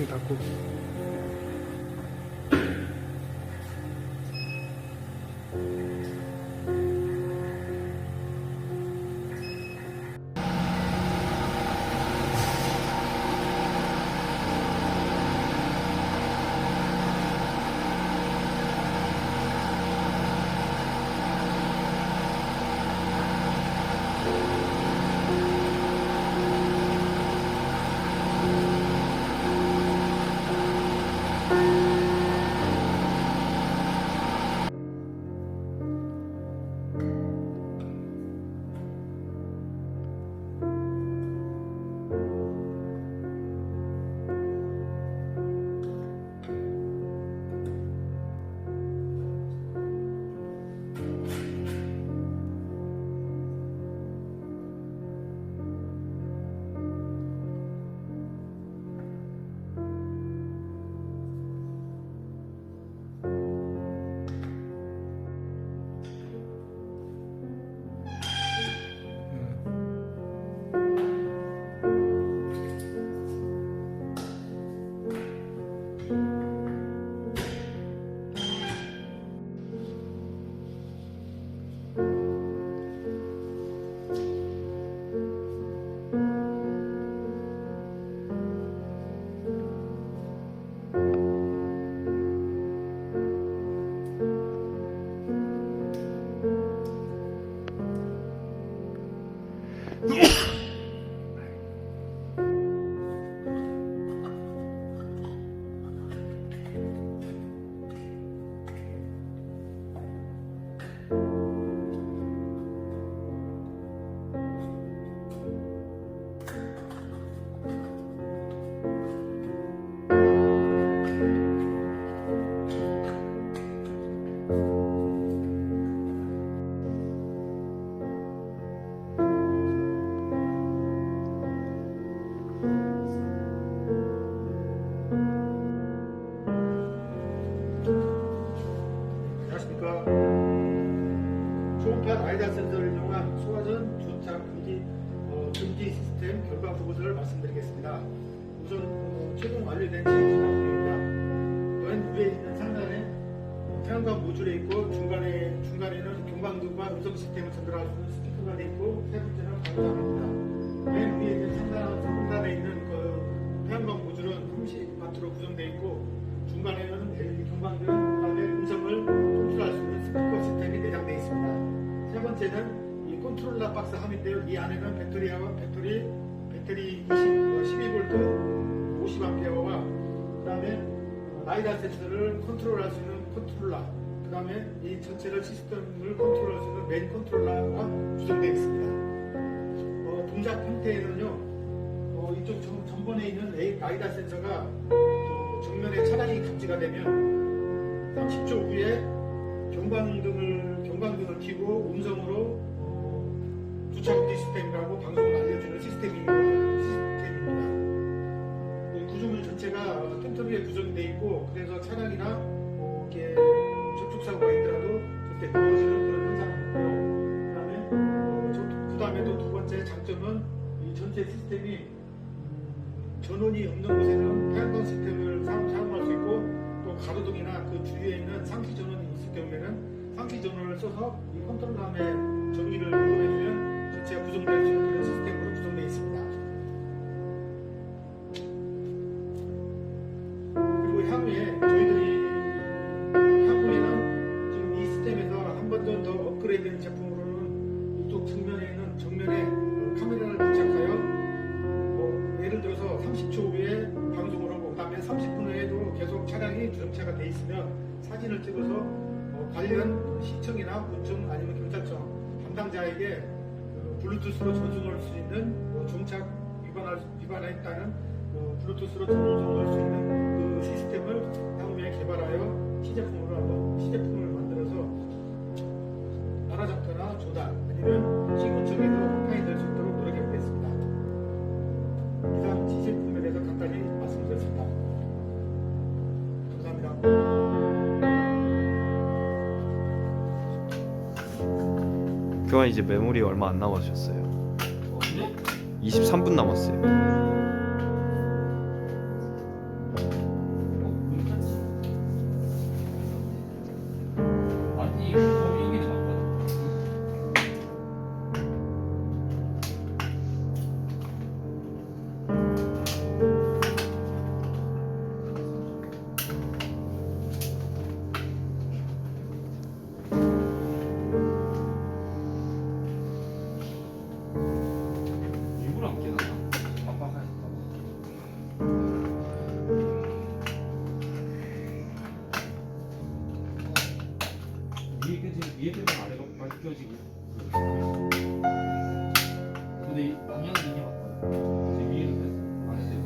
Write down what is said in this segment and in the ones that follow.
닫고. 안녕하십니까. 초음파 라이다 센서를 이용한 소화전 주차 금지 시스템 결과 보고서를 말씀드리겠습니다. 우선 최종 완료된 진행입니다. 맨 위에 있는 상단에 태양광 모듈에 있고 중간에는 경광등과 음성 시스템을 전달할 수 있는 스피커가 되어 있고 세 번째는 방사입니다. 맨 위에 있는 상단에 있는 태양광 모듈은 30W로 구성되어 있고 중간에는 LED 경광등, 그다음에 음성을 컨트롤할 수 있는 스피커 시스템이 내장되어 있습니다. 세 번째는 이 컨트롤러 박스 함인데요. 이 안에는 배터리 12V 50A와 그다음에 라이다 센서를 컨트롤할 수 있는 컨트롤러, 그다음에 이 전체를 시스템을 컨트롤할 수 있는 메인 컨트롤러가 구성되어 있습니다. 동작 형태에는요. 이쪽 전번에 있는 라이다 센서가 정면에 차량이 감지가 되면 30초 후에 경광등을 켜고 음성으로 주차 금지 시스템이라고 방송을 알려주는 시스템입니다. 구조물 전체가 튼튼하게 구성이 되어 있고, 그래서 차량이나 이렇게 접촉사고가 있더라도 절대 무너지는 그런 현상이 없고요. 그 다음에도 두 번째 장점은 이 전체 시스템이 전원이 없는 곳에는 태양광 시스템을 사용할 수 있고, 또 가로등이나 그 주위에 있는 상시 전원이 있을 경우에는 상시 전원을 써서 이 컨트롤함의 전기를 이용해주면 전체가 구성될 수 있는 그런 시스템으로 구성되어 있습니다. 그리고 향후에는 지금 이 시스템에서 한 번 더 업그레이드된 제품으로는 이쪽 정면에 카메라를 부착하여 예를 들어서 30초 후에 방송을 하고, 그다음에 30분 후에도 계속 차량이 주정차가 돼 있으면 사진을 찍어서 관련 시청이나 군청 아니면 경찰청 담당자에게 블루투스로 전송할 수 있는 정착 위반했다는 블루투스로 전송할 수 있는 그 시스템을 향후에 개발하여 시제품을 만들어서 나라잡거나 조달 아니면 시군청에도 확산이 될 수 있도록 노력해 보겠습니다. 이상 시제품에 대해서 간단히 말씀드렸습니다. 감사합니다. 교환 이제 메모리 얼마 안 남았었어요. 23분 남았어요. 위에 때문에 아래가 많이 끼워지고. 근데 이 방향은 이게 맞거든. 이제 위에는 그래서 아래 되고.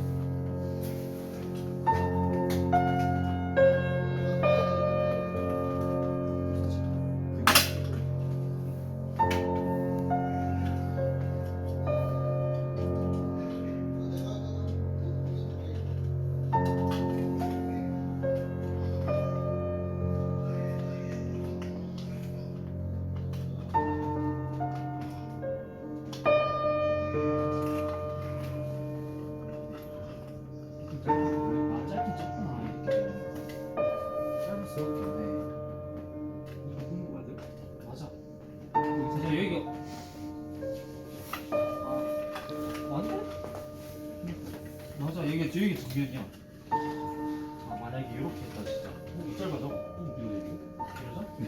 짧긴 짧구나 이렇게. 짧을 수밖에 없네. 이거 맞아? 맞아. 사실 여기가 맞네? 맞아 여기가 저기 정면이야. 아 만약에 이렇게 했다 진짜 이 짧아져? 길어져? 이거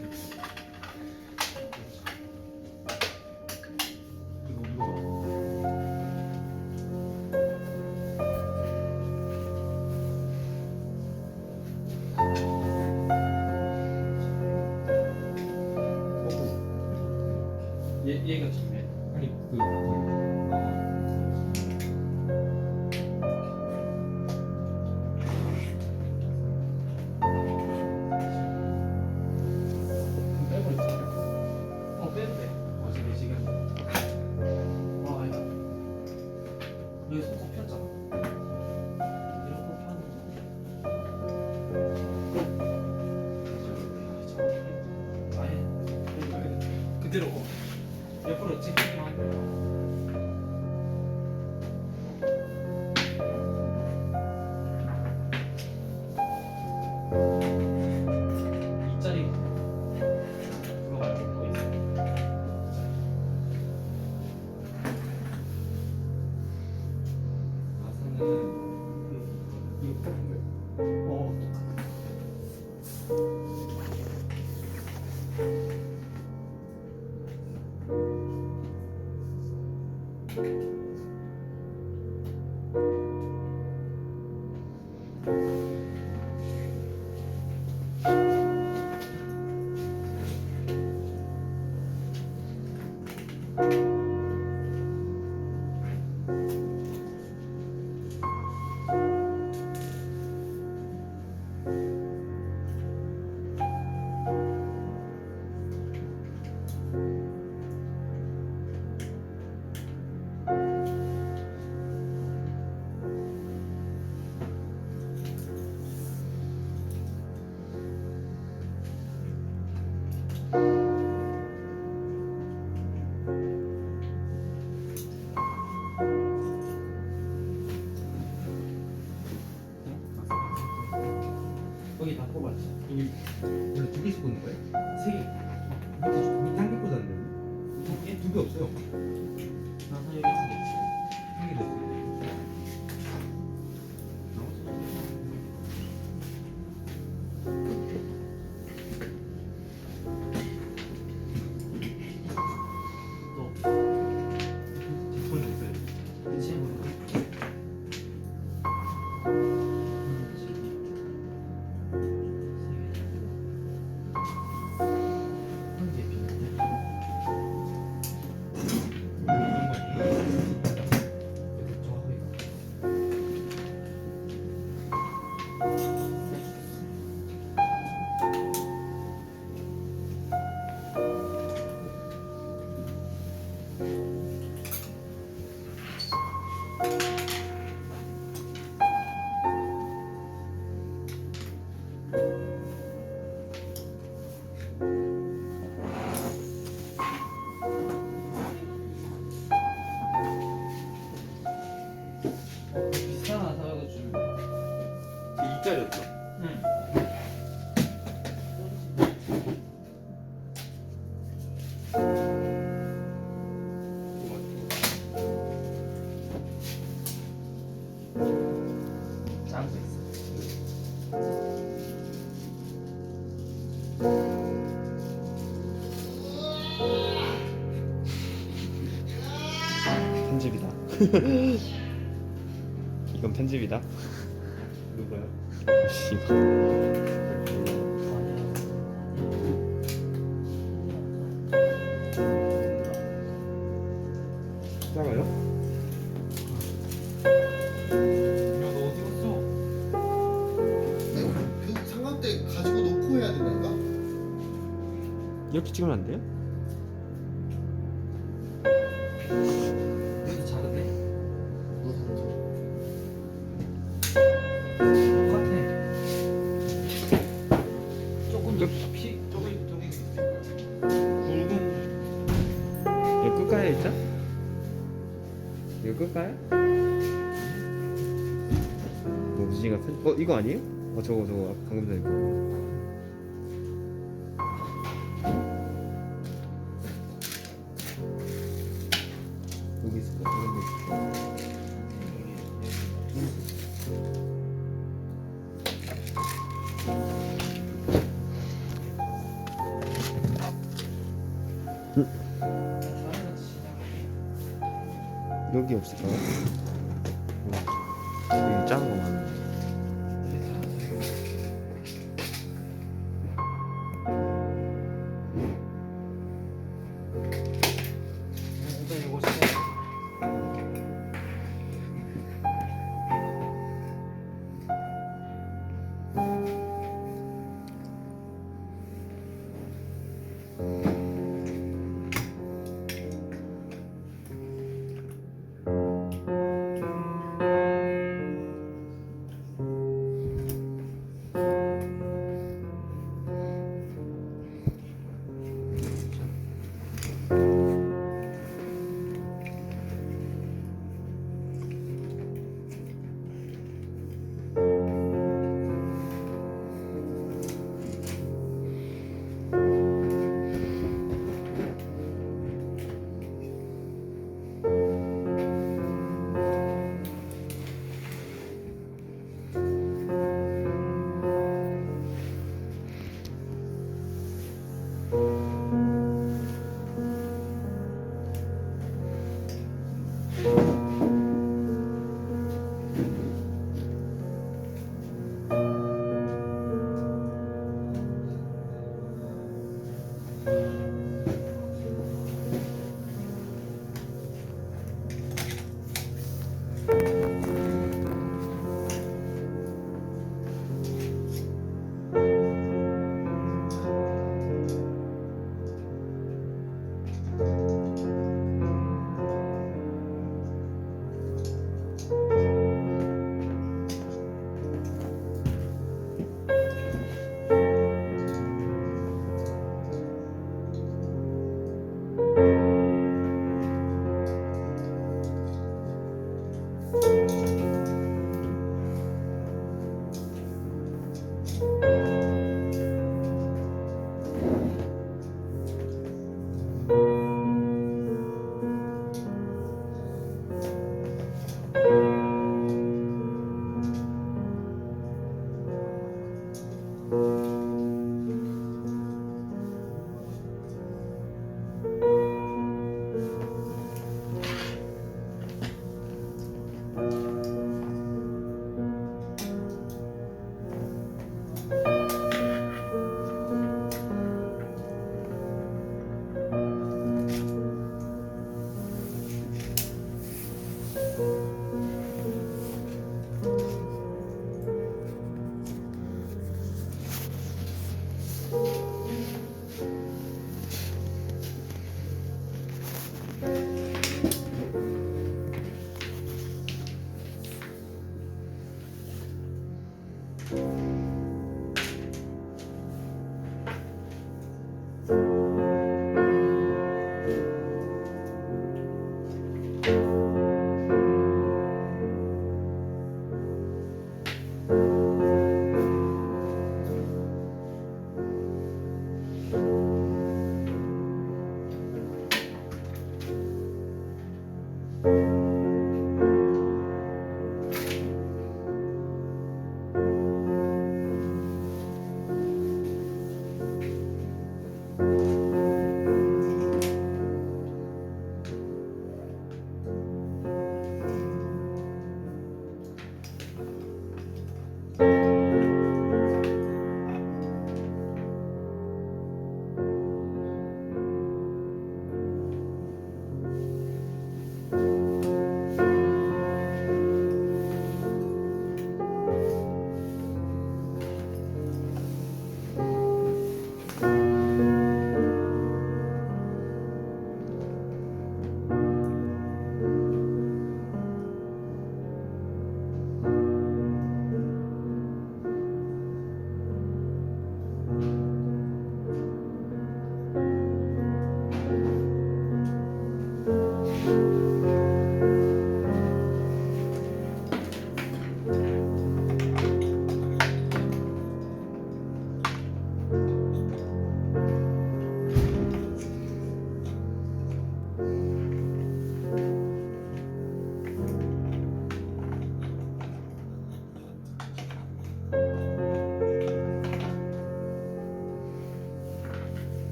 얘가 정면. 아니 빼버렸지. 빼도 돼. 어차피 지금 아니다. 여기 손톱 폈잖아. 이런 거 펴는 아예 그대로 옆으로 찍기만 하면 이 짜리 그거 말고 또 있어. 가사는 이거 보는 거예요. 거기 다 뽑았지. 여기 원래 두 개씩 꽂는 거예요? 세 개. 밑에 한개 꽂았는데 두 개? 두 개 없어요. 나사 여기 한 개. 한 개 됐어요. 또 뒷번에 있어요. 그치? 한개 비는데. 이런 거 아니에요? 정확하게. 비싼 하나 사가지고 주면 돼. 2짜리였죠? 응. 작은 거 있어. 편집이다. 이건 편집이다. 누가요? 이거. 이렇게 찍으면 안 돼요? 그래도 작은데? 뭐 똑같아. 조금 더 저기 굵은 이거 끌까요 일단? 이거 끌까요? 뭐 무진 같은? 이거 아니에요? 저거 아까 방금 전에 거. 여기 있을 거 같은데. 여기 없을까요? 여기 작은 거 많은데. 일단 이거 진짜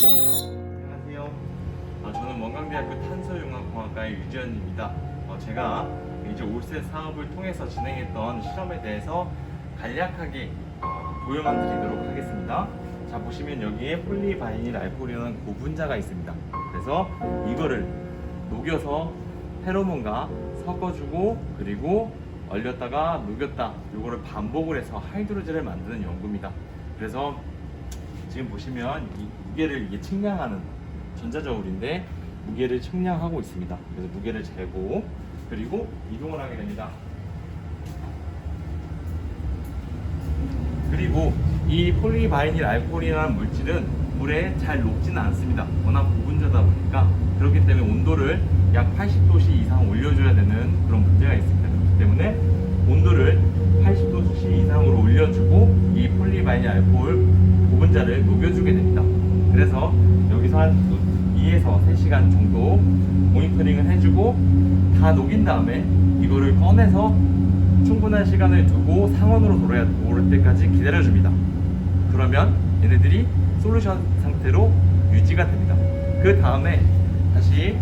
안녕하세요. 저는 원광대학교 탄소융합공학과의 유지현입니다. 제가 이제 올세 사업을 통해서 진행했던 실험에 대해서 간략하게 도움만 드리도록 하겠습니다. 자, 보시면 여기에 폴리바이닐 알코올이라는 고분자가 있습니다. 그래서 이거를 녹여서 페로몬과 섞어주고 그리고 얼렸다가 녹였다, 이거를 반복을 해서 하이드로젤을 만드는 연구입니다. 그래서 지금 보시면 이 무게를 이게 측량하는 전자저울인데 무게를 측량하고 있습니다. 그래서 무게를 재고 그리고 이동을 하게 됩니다. 그리고 이 폴리바이닐 알코올이라는 물질은 물에 잘 녹지는 않습니다. 워낙 고분자다 보니까. 그렇기 때문에 온도를 약 80도씨 이상 올려줘야 되는 그런 문제가 있습니다. 그렇기 때문에 온도를 80도씨 이상으로 올려주고 이 폴리바이닐 알코올 고분자를 녹여주게 됩니다. 그래서 여기서 한 2에서 3시간 정도 모니터링을 해주고 다 녹인 다음에 이거를 꺼내서 충분한 시간을 두고 상온으로 오를 때까지 기다려줍니다. 그러면 얘네들이 솔루션 상태로 유지가 됩니다. 그 다음에 다시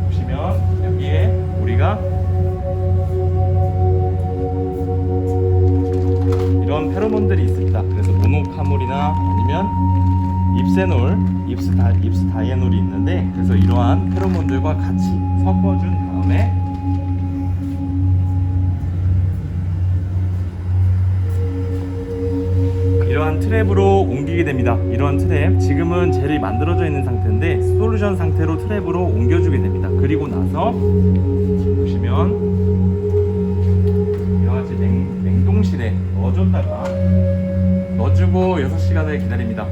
보시면 여기에 우리가 이런 페로몬들이 있습니다. 그래서 모노카몰이나 아니면 입세놀, 입스다이에놀이 있는데, 그래서 이러한 페로몬들과 같이 섞어준 다음에 이러한 트랩으로 옮기게 됩니다. 이러한 트랩, 지금은 젤이 만들어져 있는 상태인데 솔루션 상태로 트랩으로 옮겨주게 됩니다. 그리고 나서 보시면 이러같이 냉동실에 넣어줬다가 넣어주고 6시간을 기다립니다.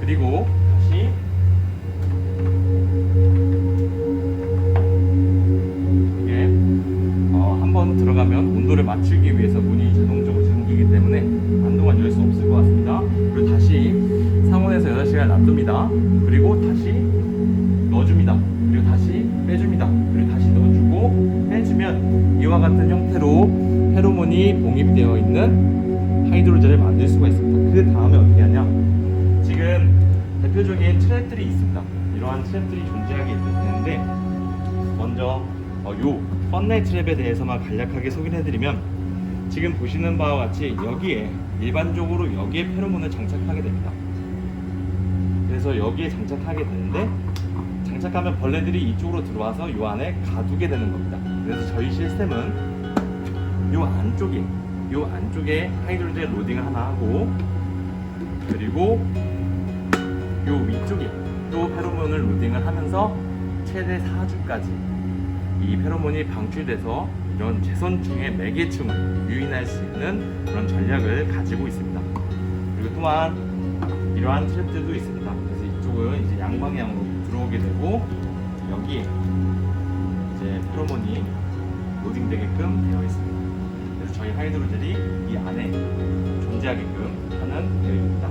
그리고 다시 이게 한번 들어가면 온도를 맞추기 위해서 문이 자동적으로 잠기기 때문에 한동안 열 수 없을 것 같습니다. 그리고 다시 상온에서 8시간 놔둡니다. 그리고 다시 넣어줍니다. 그리고 다시 빼줍니다. 그리고 다시 넣어주고 빼주면 이와 같은 형태로 페로몬이 봉입되어 있는 하이드로젤을 만들 수가 있습니다. 그 다음에 어떻게 하냐, 지금 대표적인 트랩들이 있습니다. 이러한 트랩들이 존재하게 되는데, 먼저 요 펀넬 트랩에 대해서만 간략하게 소개를 해드리면, 지금 보시는 바와 같이 여기에 일반적으로 여기에 페로몬을 장착하게 됩니다. 그래서 여기에 장착하게 되는데, 장착하면 벌레들이 이쪽으로 들어와서 요 안에 가두게 되는 겁니다. 그래서 저희 시스템은 요 안쪽에 하이드로젤 로딩을 하나 하고, 그리고 요 위쪽에 또 페로몬을 로딩을 하면서 최대 4주까지 이 페로몬이 방출돼서 이런 제선충의 매개충을 유인할 수 있는 그런 전략을 가지고 있습니다. 그리고 또한 이러한 트랩들도 있습니다. 그래서 이쪽은 이제 양방향으로 들어오게 되고, 여기에 이제 페로몬이 로딩되게끔 되어 있습니다. 그래서 저희 하이드로젤이 이 안에 존재하게끔 하는 계획입니다.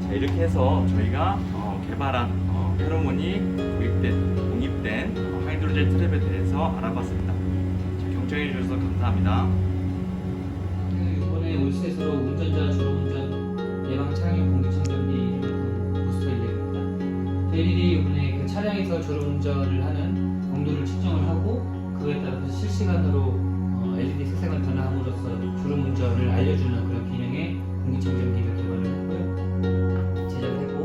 자, 이렇게 해서 저희가 개발한 페로몬이 봉입된 하이드로젤 트랩에 대해서 알아봤습니다. 자, 경청해 주셔서 감사합니다. 이번에 올셋으로 운전자 졸음운전 예방 차량용 공기청정기 부스터 일입니다. 저희들이 이번에 그 차량에서 졸음운전을 하는 공도를 측정을 하고, 그에 따라서 실시간으로 LED 색상을 변화함으로써 졸음운전을 알려주는 그런 기능의 공기청정기를 개발을 했고요. 제작했고,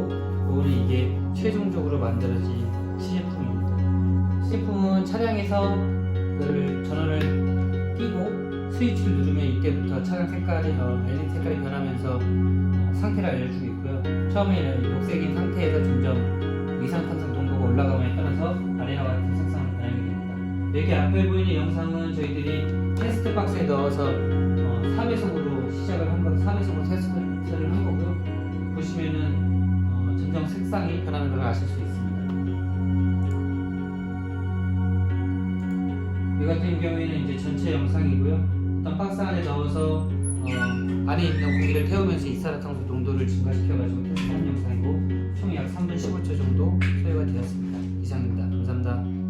이번에 이게 최종적으로 만들어진 시제품입니다. 시제품은 차량에서 그 전원을 띄고 스위치를 누르면 이때부터 차량 색깔이 LED 색깔이 변하면서 상태를 알려주고 있고요. 처음에는 녹색인 상태에서 점점 이산탄소 농도가 올라가면에 따라서 아래와 같은 색상으로 변하게 됩니다. 여기 앞에 보이는 영상은 저희들이 테스트 박스에 넣어서 3회속으로 시작을 한 거, 3회속으로 테스트를 한 거고요. 보시면은 점점 색상이 변하는 걸 아실 수 있습니다. 이 같은 경우에는 이제 전체 영상이고요. 어떤 박스 안에 넣어서 안에 있는 공기를 태우면서 이산화탄소 농도를 증가시켜가지고 테스트하는 영상이고, 총 약 3분 15초 정도 소요가 되었습니다. 이상입니다. 감사합니다.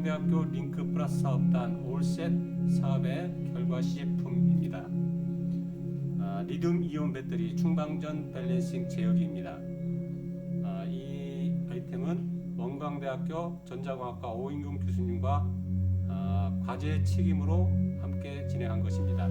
원광대학교 링크 플러스 사업단 올셋 사업의 결과 시제품입니다. 리튬 이온 배터리 충방전 밸런싱 제어기입니다. 이 아이템은 원광대학교 전자공학과 오인경 교수님과 과제 책임으로 함께 진행한 것입니다.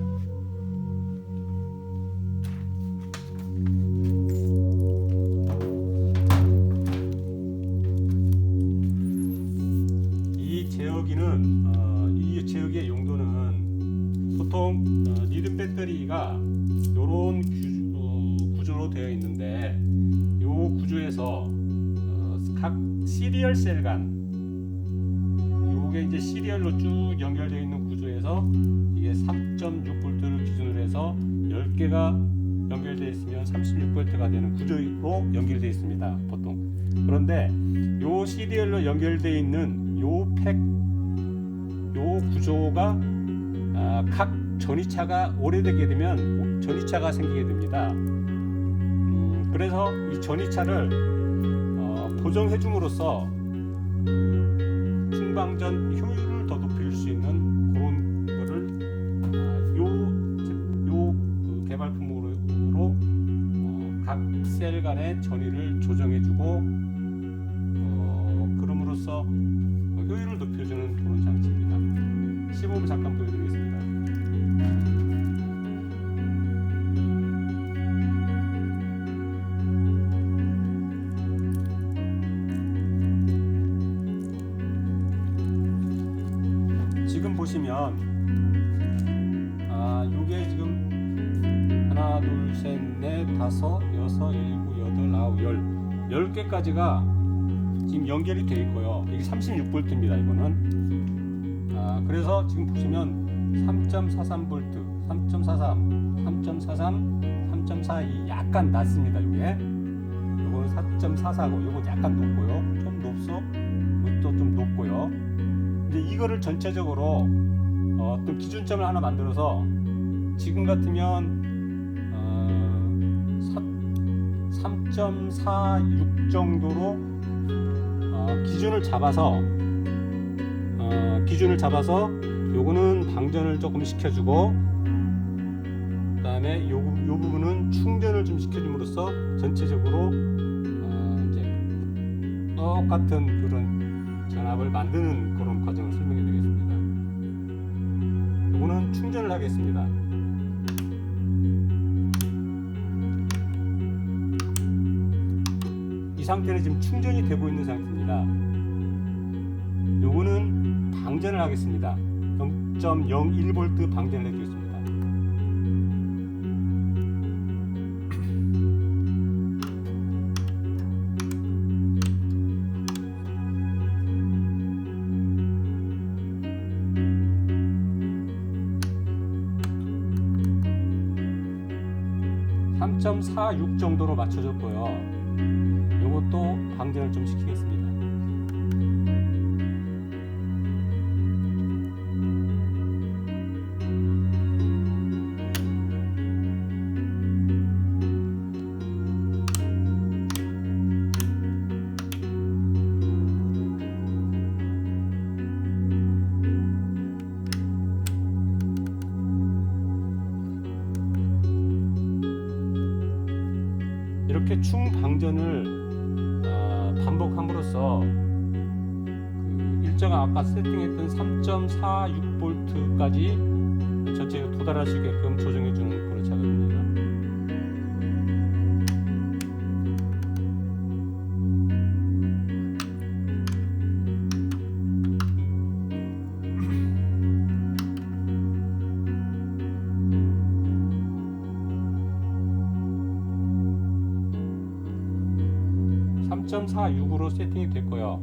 이 제어기의 용도는 보통 리튬 배터리가 이런 구조로 되어 있는데 이 구조에서 각 시리얼 셀 간 이게 이제 시리얼로 쭉 연결되어 있는 구조에서 이게 3.6V를 기준으로 해서 10개가 연결되어 있으면 36V가 되는 구조로 연결되어 있습니다. 보통. 그런데 이 시리얼로 연결되어 있는 요 구조가 각 전이차가 오래되게 되면 전이차가 생기게 됩니다. 그래서 이 전이차를 보정해 줌으로써 충방전 효율을 더 높일 수 있는 그런 거를 요 개발품으로 각 셀 간의 전위를 조정해주고 그럼으로써 효율을 높여주는 그런 장치입니다. 시범 잠깐 보여드리겠습니다. 지금 보시면 요게 지금 하나 둘셋넷 다섯 여섯 일곱 여덟 아홉 10개까지가 지금 연결이 되어 있고요. 이게 36V입니다. 이거는 그래서 지금 보시면 3.43V, 3.43, 3.43, 3.42 약간 낮습니다. 요게 요거는 4.44고 요거 약간 높고요. 좀 높소? 이것도 좀 높고요. 이제 이거를 전체적으로 어떤 기준점을 하나 만들어서 지금 같으면 3.46 정도로 기준을 잡아서 요거는 방전을 조금 시켜주고 그 다음에 요 부분은 충전을 좀 시켜줌으로써 전체적으로 이제 똑같은 그런 전압을 만드는 그런 과정을 설명해 드리겠습니다. 요거는 충전을 하겠습니다. 이 상태는 지금 충전이 되고 있는 상태입니다. 요거는 방전을 하겠습니다. 0.01V 방전을 해주겠습니다. (3.46) 정도로 맞춰줬고요. 요것도 방전을 좀 시키겠습니다. 이렇게 충방전을 반복함으로써 그 일정한 아까 세팅했던 3.46V까지 전체에 도달할 수 있게끔 조정해주는 그런 작업입니다. (3.46으로) 세팅이 됐고요.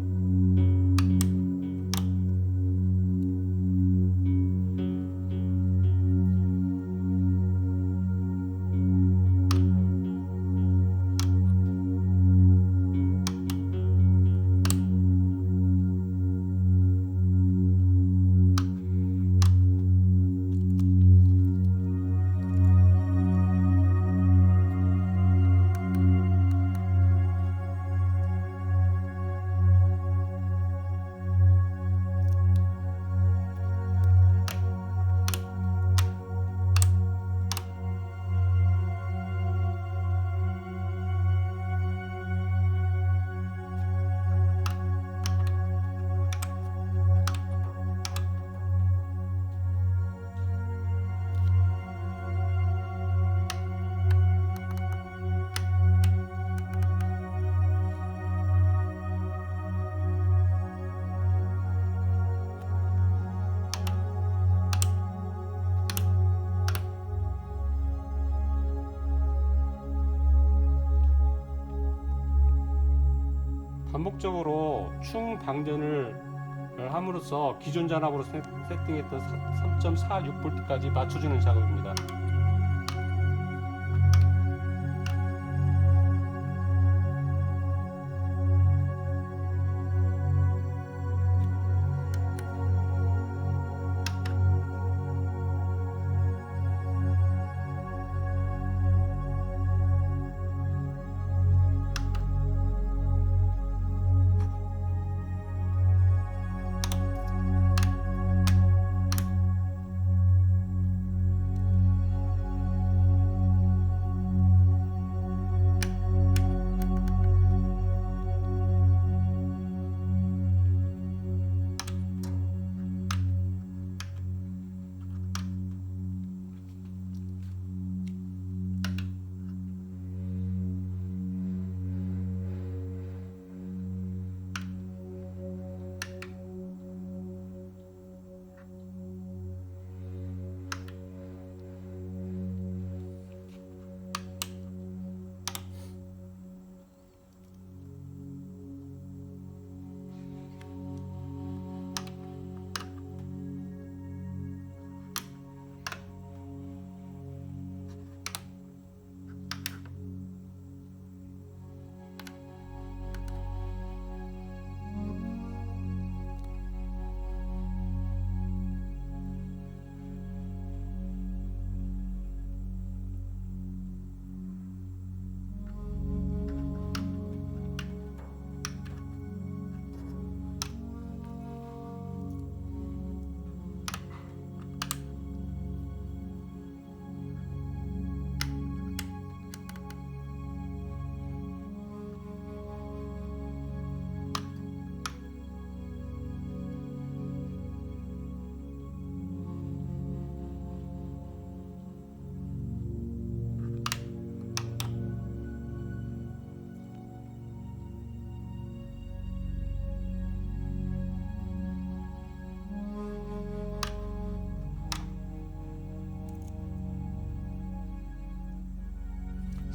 반복적으로 충방전을 함으로써 기존 전압으로 세팅했던 3.46V까지 맞춰주는 작업입니다.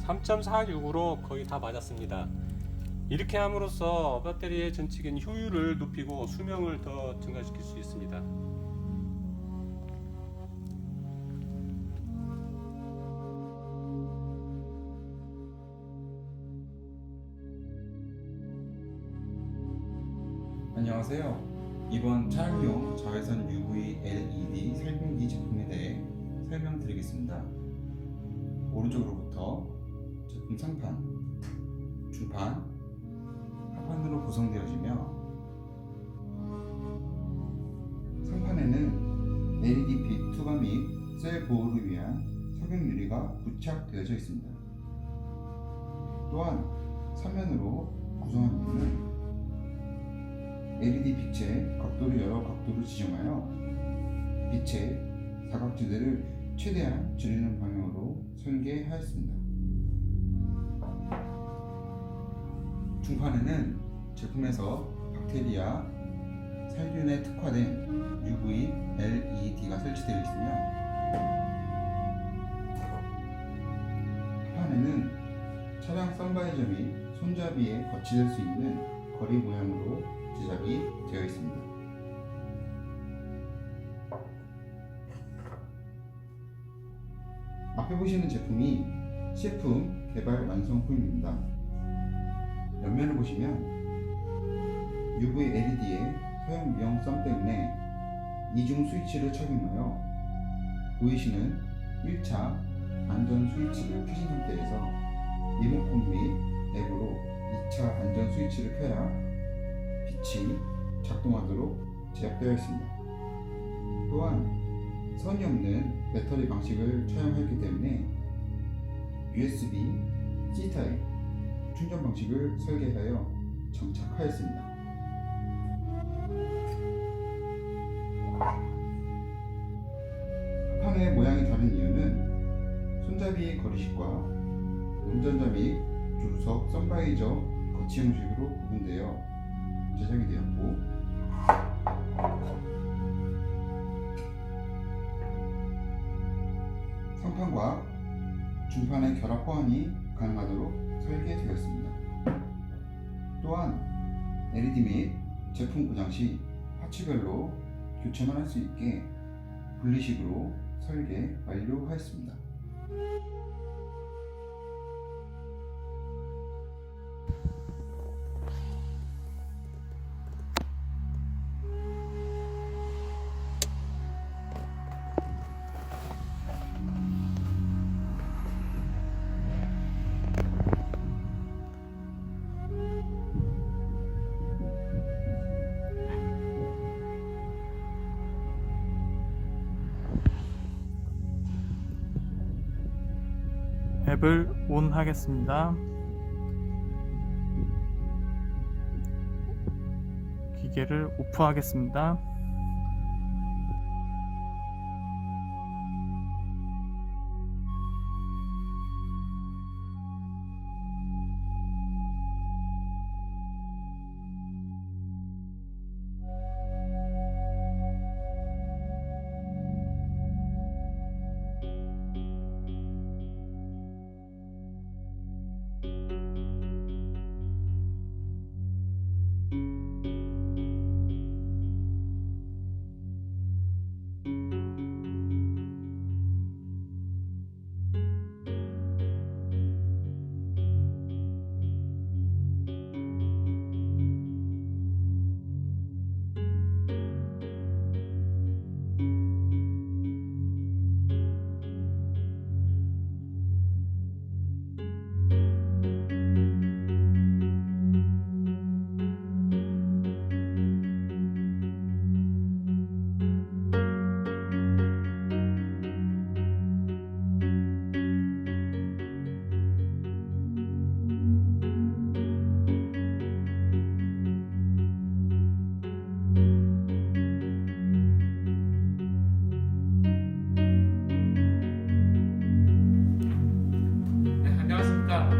(3.46으로) 거의 다 맞았습니다. 이렇게 함으로써 배터리의 전체적인 효율을 높이고 수명을 더 증가시킬 수 있습니다. 안녕하세요. 이번 차량용 자외선 UV LED 살균기 제품에 대해 설명드리겠습니다. 오른쪽으로부터 제품 상판, 중판, 하판으로 구성되어지며 상판에는 LED 빛 투과 및 셀 보호를 위한 석영 유리가 부착되어져 있습니다. 또한 삼면으로 구성한 이유는 LED 빛의 각도를 여러 각도로 지정하여 빛의 사각지대를 최대한 줄이는 방향으로 설계하였습니다. 중판에는 제품에서 박테리아 살균에 특화된 UV LED가 설치되어 있으며 하판에는 차량 선바이저 및 손잡이에 거치될 수 있는 거리 모양으로 제작이 되어 있습니다. 앞에 보시는 제품이 시품 개발 완성품입니다. 옆면을 보시면 UV LED의 소형 미용성 때문에 이중 스위치를 착용하여 보이시는 1차 안전 스위치를 켜신 상태에서 리모컨 및 앱으로 2차 안전 스위치를 켜야 빛이 작동하도록 제작되어 있습니다. 또한 선이 없는 배터리 방식을 차용했기 때문에 USB C-타입 충전 방식을 설계하여 장착하였습니다. 하판의 모양이 다른 이유는 손잡이 거리식과 운전자 및 조수석 선바이저 거치 형식으로 구분되어 제작이 되었고 상판과 중판의 결합 호환이 가능하도록 설계되었습니다. 또한 LED 및 제품 고장 시 파츠별로 교체만 할 수 있게 분리식으로 설계 완료하였습니다. 앱을 온 하겠습니다. 기계를 오프하겠습니다.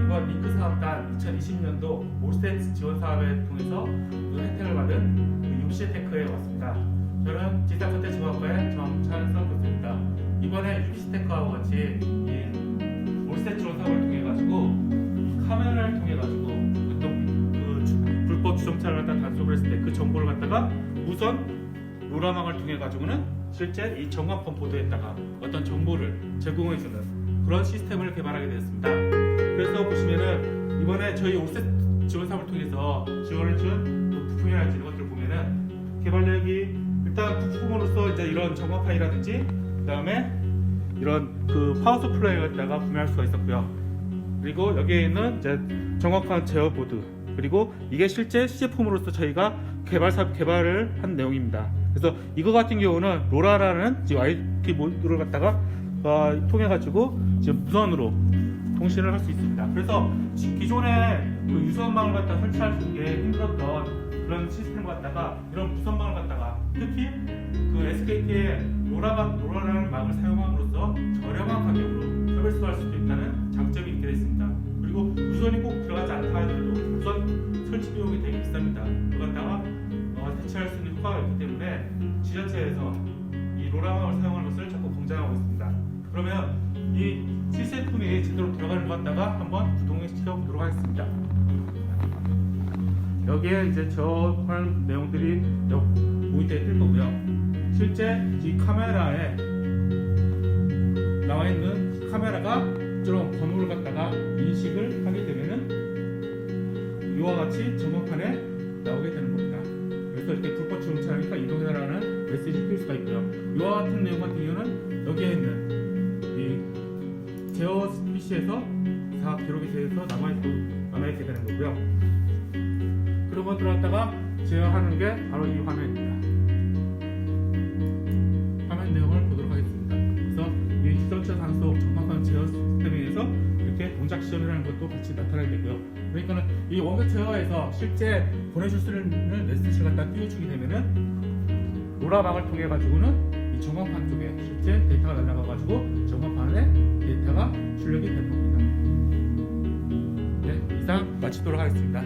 이번 링크 사업단 2020년도 올스텐 지원 사업을 통해서 그 혜택을 받은 그 UBC테크에 왔습니다. 저는 지상선택지원과의 정찬성 교수입니다. 이번에 UBC테크와 같이 이 올스텐 지원 사업을 통해 가지고 카메라를 통해 가지고 어떤 그 불법 주정차를 갖다 단속을 했을 때 그 정보를 갖다가 우선 로라망을 통해 가지고는 실제 이 전광판 보드에다가 어떤 정보를 제공해주는 그런 시스템을 개발하게 되었습니다. 그래서 보시면은 이번에 저희 올스텐 지원 사업을 통해서 지원을 준 부품이라든지 이런 것들을 보면은 개발력이 일단 부품으로서 이제 이런 전광 파일이라든지 그다음에 이런 그 파워 서플라이를 갖다가 구매할 수가 있었고요. 그리고 여기에 있는 이제 전광판 제어 보드 그리고 이게 실제 시제품으로서 저희가 개발을 한 내용입니다. 그래서 이거 같은 경우는 로라라는 YT 모드를 갖다가 통해 가지고 지금 무선으로 통신을 할 수 있습니다. 그래서 기존에 그 유선망을 갖다 설치하기 힘들었던 그런 시스템을 갖다가 이런 무선망을 갖다가 특히 그 SKT의 로라라는 망을 사용함으로써 저렴한 가격으로 서비스할 수 있다는 장점이 있게 됐습니다. 그리고 유선이 꼭 들어가지 않다 하더라도 우선 설치 비용이 되게 비쌉니다. 그걸 갖다가 대체할 수 있는 효과가 있기 때문에 지자체에서 이 로라망을 사용하는 것을 자꾸 권장하고 있습니다. 그러면 이 시스템이 제대로 들어가는 것 같다가 한번 구동을 시켜보도록 하겠습니다. 여기에 이제 저런 내용들이 모니터에 뜰 거고요. 실제 이 카메라에 나와 있는 카메라가 저런 번호를 갖다가 인식을 하게 되면은 이와 같이 전광판에 나오게 되는 겁니다. 그래서 이렇게 불법 주정차하니까 이동해라라는 메시지를 뜰 수가 있고요. 이와 같은 내용 같은 경우는 여기에 있는 이 제어 PC에서 다 기록이 되어서 남아있게 되는 거고요. 그런 것들을 갖다가 제어하는 게 바로 이 화면입니다. 화면 내용을 보도록 하겠습니다. 그래서 이 주정차 단속 전광판 제어 시스템에 의해서 이렇게 동작 시험이라는 것도 같이 나타나게 되고요. 그러니까는 이 원격 제어에서 실제 보내줄 수 있는 메시지를 갖다 띄워주게 되면은 로라망을 통해 가지고는 이 전광판 쪽에 실제 데이터가 날아가 가지고 전광판에 데이터가 출력이 되는 겁니다. 네, 이상 마치도록 하겠습니다.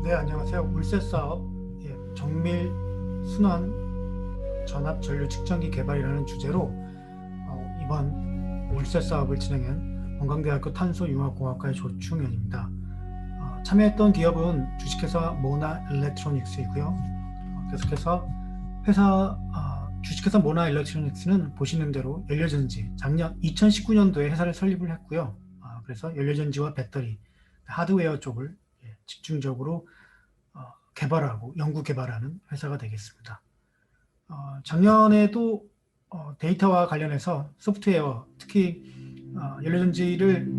네, 안녕하세요. 울셋 사업 정밀 순환 전압 전류 측정기 개발이라는 주제로 이번 울셋 사업을 진행한 원광대학교 탄소융합공학과의 조충현입니다. 참여했던 기업은 주식회사 모나 일렉트로닉스이고요. 계속해서 주식회사 모나 일렉트로닉스는 보시는 대로 연료전지 작년 2019년도에 회사를 설립을 했고요. 그래서 연료전지와 배터리, 하드웨어 쪽을 집중적으로 개발하고 연구 개발하는 회사가 되겠습니다. 작년에도 데이터와 관련해서 소프트웨어, 특히 연료전지를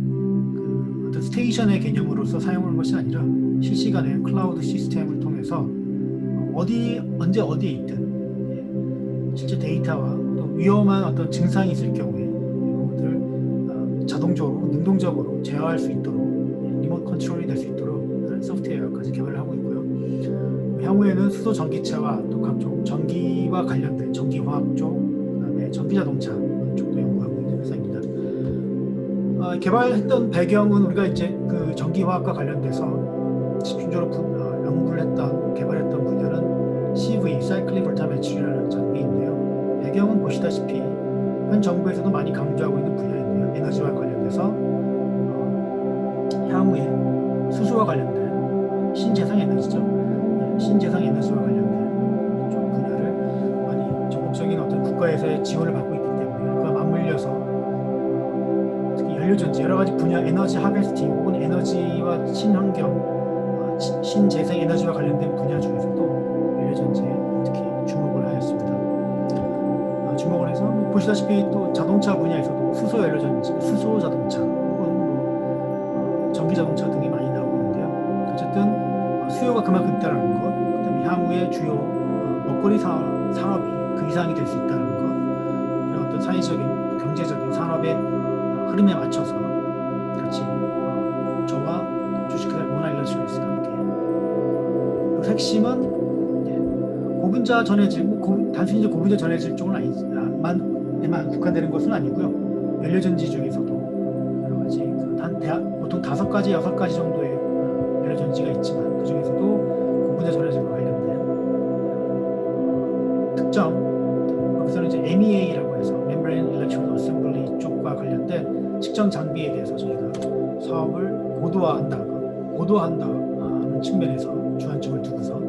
어떤 스테이션의 개념으로서 사용하는 것이 아니라 실시간에 클라우드 시스템을 통해서 언제 어디에 있든 실제 데이터와 또 위험한 어떤 증상이 있을 경우에 이것들을 자동적으로 능동적으로 제어할 수 있도록 리모트 컨트롤이 될 수 있도록 소프트웨어까지 개발을 하고 있고요. 향후에는 수소 전기차와 또 각종 전기와 관련된 전기화학 쪽, 그다음에 전기자동차 이런 쪽도 연구하고 있는 회사입니다. 개발했던 배경은 우리가 이제 그 전기화학과 관련돼서 집중적으로 연구를 개발했던 분야는 CV, 사이클릭 볼타메트리라는 장비인데요. 배경은 보시다시피 현 정부에서도 많이 강조하고 있는 분야인데요. 에너지와 관련돼서 향후에 수소와 관련된 신재생 에너지죠. 신재생 에너지와 관련된 좀 분야를 많이 적극적인 어떤 국가에서의 지원을 받고 있기 때문에 그와 맞물려서 특히 연료전지 여러 가지 분야 에너지 하베스팅 혹은 에너지와 친환경, 신재생 에너지와 관련된 분야 중에서도 연료전지에 특히 주목을 하였습니다. 주목을 해서 보시다시피 또 자동차 분야에서도 수소 연료전지, 수소 자동차 혹은 전기 자동차 등이 많이 나오고 있는데요. 어쨌든 수요가 그만큼 있다는 것, 그다음에 향후에 주요 먹거리 산업이 그 이상이 될 수 있다는 것, 이런 어떤 사회적인, 경제적인 산업의 흐름에 맞춰서 같이 저와 주식회사 모나 일렉트로닉스가 함께 그 핵심은 고분자 전해질, 단순히 고분자 전해질 쪽은 에만 국한되는 것은 아니고요. 연료전지 중에서도 여러 가지 보통 5가지, 6가지 정도의 연료전지가 있지만 그 중에서도 고분자 전해질과 관련된 특정, 여기서는 이제 MEA라고 해서 Membrane Electrode Assembly 쪽과 관련된 측정 장비에 대해서 저희가 사업을 고도화한다는 측면에서 주안점을 두고서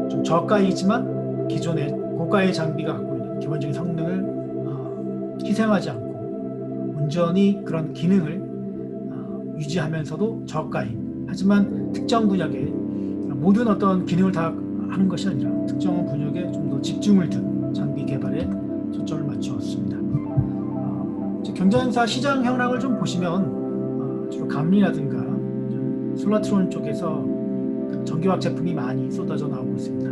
좀 저가이지만 기존의 고가의 장비가 갖고 있는 기본적인 성능을 희생하지 않고 온전히 그런 기능을 유지하면서도 저가인, 하지만 특정 분야에 모든 어떤 기능을 다 하는 것이 아니라 특정 분야에 좀 더 집중을 둔 장비 개발에 초점을 맞추었습니다. 경쟁사 시장 현황을 좀 보시면 주로 감리라든가 솔라트론 쪽에서 전기화학 제품이 많이 쏟아져 나오고 있습니다.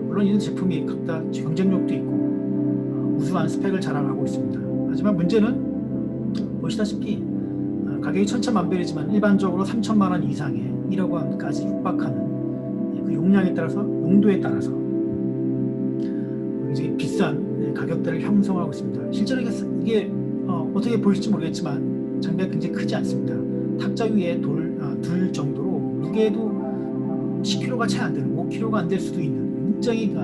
물론 이런 제품이 각각 경쟁력도 있고 우수한 스펙을 자랑하고 있습니다. 하지만 문제는 보시다시피 가격이 천차만별이지만 일반적으로 3천만 원 이상의 1억 원까지 육박하는 그 용량에 따라서, 용도에 따라서 굉장히 비싼 가격대를 형성하고 있습니다. 실제로 이게 어떻게 보일지 모르겠지만 장비가 굉장히 크지 않습니다. 탁자 위에 둘 정도로 무게도 10kg가 채 안 되는, 5kg가 안 될 수도 있는 굉장히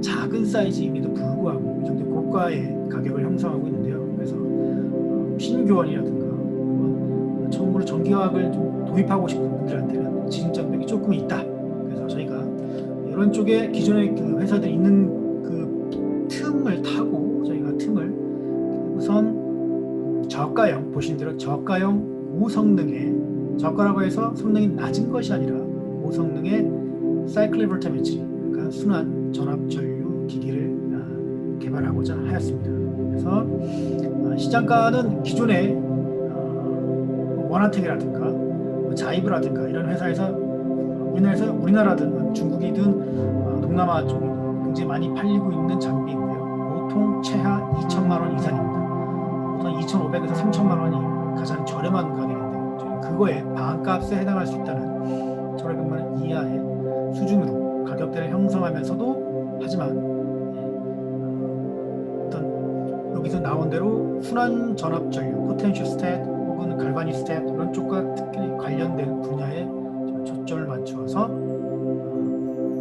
작은 사이즈임에도 불구하고 이 정도 고가의 가격을 형성하고 있는데요. 그래서 신규원이라든가 처음으로 전기화학을 좀 도입하고 싶은 분들한테는 진입장벽이 조금 있다. 그래서 저희가 이런 쪽에 기존의 그 회사들이 있는 그 틈을 타고 저희가 우선 저가형, 보신 대로 저가형 고성능의, 저가라고 해서 성능이 낮은 것이 아니라 고성능의 사이클릭 볼타메트리, 그러니까 순환 전압 전류 기기를 개발하고자 하였습니다. 그래서 시장가는 기존의 원화텍이라든가 자이브라든가 이런 회사에서 우리나라든 중국이든 동남아 쪽에도 굉장히 많이 팔리고 있는 장비인데요. 보통 최하 2천만 원 이상입니다. 보통 2,500에서 3천만 원이 가장 저렴한 가격인데요. 저희는 그거에 반값에 해당할 수 있다는 1,500만 원 이하의 수준으로 가격대를 형성하면서도, 하지만 어떤 여기서 나온 대로 순환 전압 전류, 포텐셜 스탯 혹은 갈바니스탯 이런 쪽과 특히 관련된 분야에 초점을 맞추어서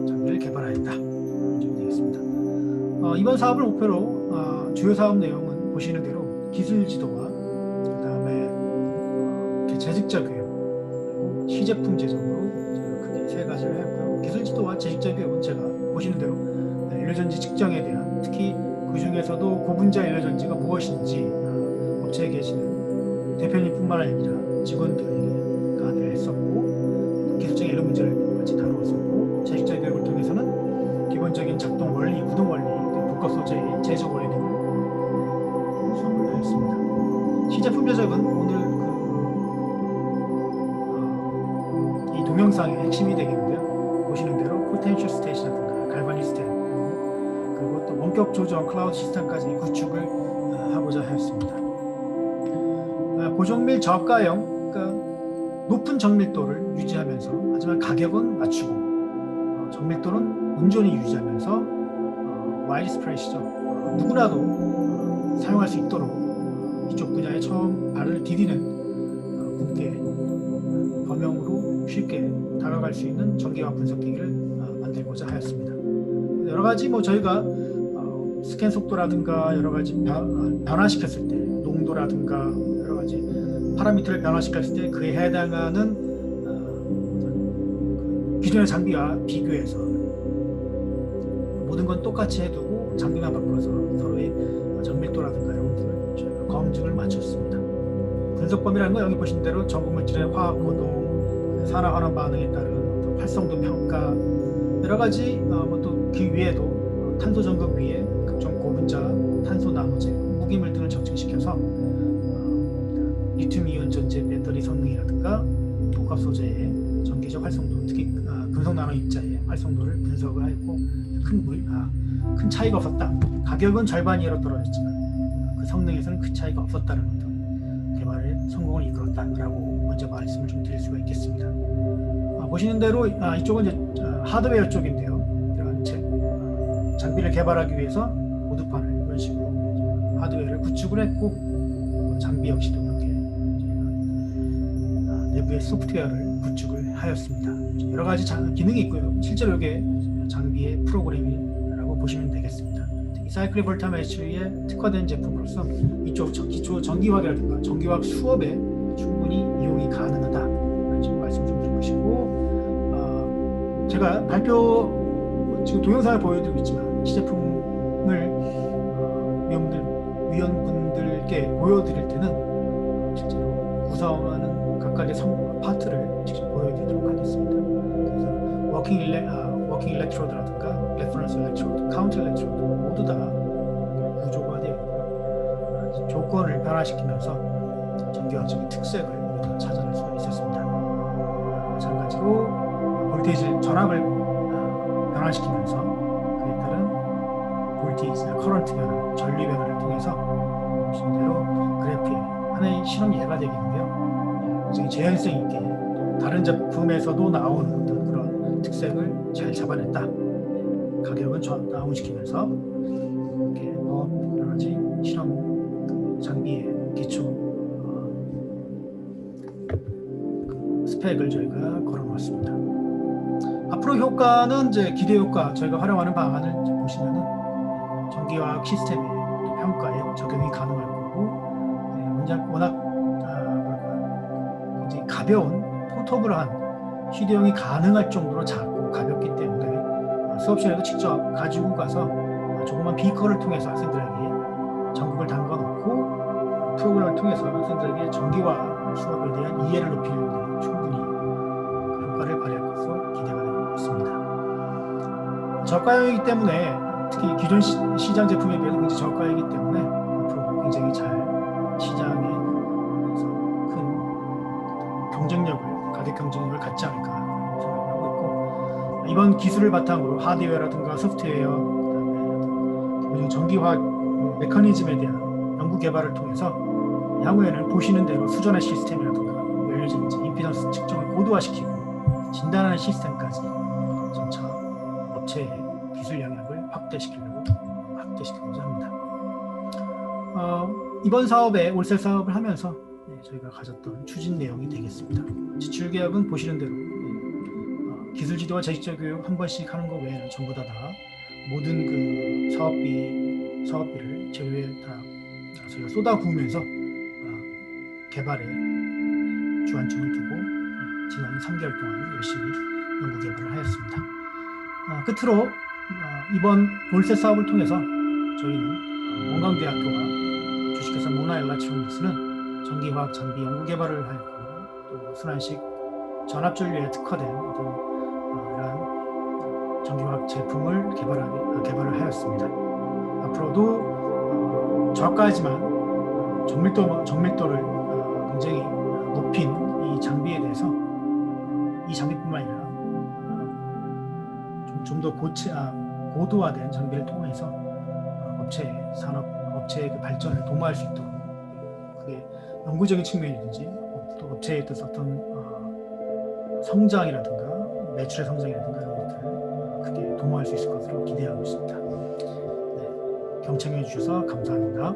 장비를 개발하였다. 이렇게 되겠습니다. 이번 사업을 목표로 주요 사업 내용은 보시는 대로 기술 지도와 그다음에 재직자 교육, 그리고 시제품 제작으로 크게 세 가지를 했고요. 기술 지도와 재직자 교육은 제가 보시는 대로 일료전지 측정에 대한, 특히 그 중에서도 고분자 일료전지가 무엇인지 업체에 계시는 대표님뿐만 아니라 직원들에게 강의를 했었고, 기술적인 이런 문제를 같이 다루었었고, 재직자 교육을 통해서는 기본적인 작동 원리, 구동 원리, 복합 소재의 제조 원리 등을 수업을 하였습니다. 시제품 제작은 오늘 이 동영상의 핵심이 되겠는데요. 보시는 대로 포텐셜 스테이시라든가 갈바닉 스탠드, 그리고 또 원격 조정 클라우드 시스템까지 구축을 하고자 하였습니다. 고정밀 저가형, 그러니까 높은 정밀도를 유지하면서, 하지만 가격은 낮추고 정밀도는 온전히 유지하면서 와이드 스프레시죠. 누구나도 사용할 수 있도록 이쪽 분야에 처음 발을 디디는 분께 범용으로 쉽게 다가갈 수 있는 전기화 분석기기를 만들고자 하였습니다. 여러 가지 저희가 스캔 속도라든가 여러 가지 변화시켰을 때, 농도라든가 여러 가지 파라미터를 변화시켰을 때 그에 해당하는 기존의 장비와 비교해서 모든 건 똑같이 해두고 장비만 바꿔서 서로의 정밀도라든가 이런 것들을 저희가 검증을 마쳤습니다. 분석 범위라는 건 여기 보신 대로 전구 물질의 화학 고동, 산화 환원 반응에 따른 활성도 평가, 여러 가지 또 그 위에도 탄소 전극 위에 각종 고분자 탄소 나노제, 무기물 등을 적층시켜서 리튬 이온 전지 배터리 성능이라든가 복합 소재의 전기적 활성도, 특히 금속 나노 입자의 활성도를 분석을 하였고, 큰 차이가 없었다. 가격은 절반 이하로 떨어졌지만 그 성능에서는 큰 차이가 없었다는 어떤 개발의 성공을 이끌었다라고 먼저 말씀을 좀 드릴 수가 있겠습니다. 보시는 대로 이쪽은 이제 하드웨어 쪽인데요. 이런 장비를 개발하기 위해서 보드판을 이런 식으로 하드웨어를 구축을 했고, 장비 역시도 이렇게 내부의 소프트웨어를 구축을 하였습니다. 여러 가지 기능이 있고요. 실제로 이게 장비의 프로그램이라고 보시면 되겠습니다. 특히 사이클릭 볼타메트리에 특화된 제품으로서 이쪽 기초 전기화학이라든가 전기화학 수업에 충분히 이용이 가능하다. 지금 말씀 좀 드리고, 제가 지금 동영상을 보여드리고 있지만 시제품을 위원분들께 보여드릴 때는 실제로 구성하는 각각의 파트를 직접 보여드리도록 하겠습니다. 그래서 워킹 일렉트로드라든가 레퍼런스 일렉트로드, 카운트 일렉트로드 모두 다 구조가 되어 있고, 조건을 변화시키면서 전기화학적인 특색을 우리가 찾아낼 수가 있었습니다. 마찬가지로 볼테이지 전압을 변화시키면서 그에 따른 볼테이지나 커런트 변화, 전류 변화를 통해서 보시는 대로 그래프의 하나의 실험 예가 되겠는데요. 굉장히 재현성 있게 또 다른 제품에서도 나오는 어떤 그런 특색을 잘 잡아냈다. 가격은 다운시키면서 이렇게 여러 가지 실험 장비의 기초 스펙을 저희가 걸어놓았습니다. 앞으로 효과는 이제 기대 효과, 저희가 활용하는 방안을 보시면은 전기화학 시스템의 평가에 적용이 가능할 거고, 워낙 굉장히 가벼운 포터블한 휴대용이 가능할 정도로 작고 가볍기 때문에 수업실에도 직접 가지고 가서 조그만 비커를 통해서 학생들에게 전극을 담가 놓고 프로그램을 통해서 학생들에게 전기화 수업에 대한 이해를 높이는 데 충분히 효과를 발휘할 것으로 기대가 되고 있습니다. 저가형이기 때문에, 특히 기존 시장 제품에 비해서 굉장히 저가이기 때문에 앞으로 굉장히 잘 시장에 큰 경쟁력을, 가격 경쟁력을 갖지 않을까 생각을 하고 있고, 이번 기술을 바탕으로 하드웨어라든가 소프트웨어, 그다음에 전기화학 메커니즘에 대한 연구 개발을 통해서 향후에는 보시는 대로 수전의 시스템이라든가 연료전지, 임피던스 측정을 고도화시키고 진단하는 시스템까지 점차 업체의 기술 영역을 확대시키고자 합니다. 이번 사업에 올셀 사업을 하면서 저희가 가졌던 추진 내용이 되겠습니다. 지출 계획은 보시는 대로 기술 지도와 재직자 교육 한 번씩 하는 거 외에는 전부 다 모든 그 사업비를 제휴에 다 저희가 쏟아 부으면서 개발에 주안점을 두고 지난 3개월 동안 열심히 연구 개발을 하였습니다. 끝으로 이번 볼셋 사업을 통해서 저희는 원광대학교와 주식회사 모나엘라트로닉스는 전기화학 장비 연구 개발을 하였고 또 순환식 전압전류에 특화된 이러한 전기화학 제품을 개발을 하였습니다. 앞으로도 저가하지만 정밀도를 굉장히 높인 이 장비에 대해서 이 장비뿐만 아니라 좀 더 고도화된 장비를 통해서 업체의 그 발전을 도모할 수 있도록 그게 연구적인 측면이든지 또 업체의 어떤 성장이라든가 매출의 성장이라든가 이런 것들을 크게 도모할 수 있을 것으로 기대하고 있습니다. 네, 경청해 주셔서 감사합니다.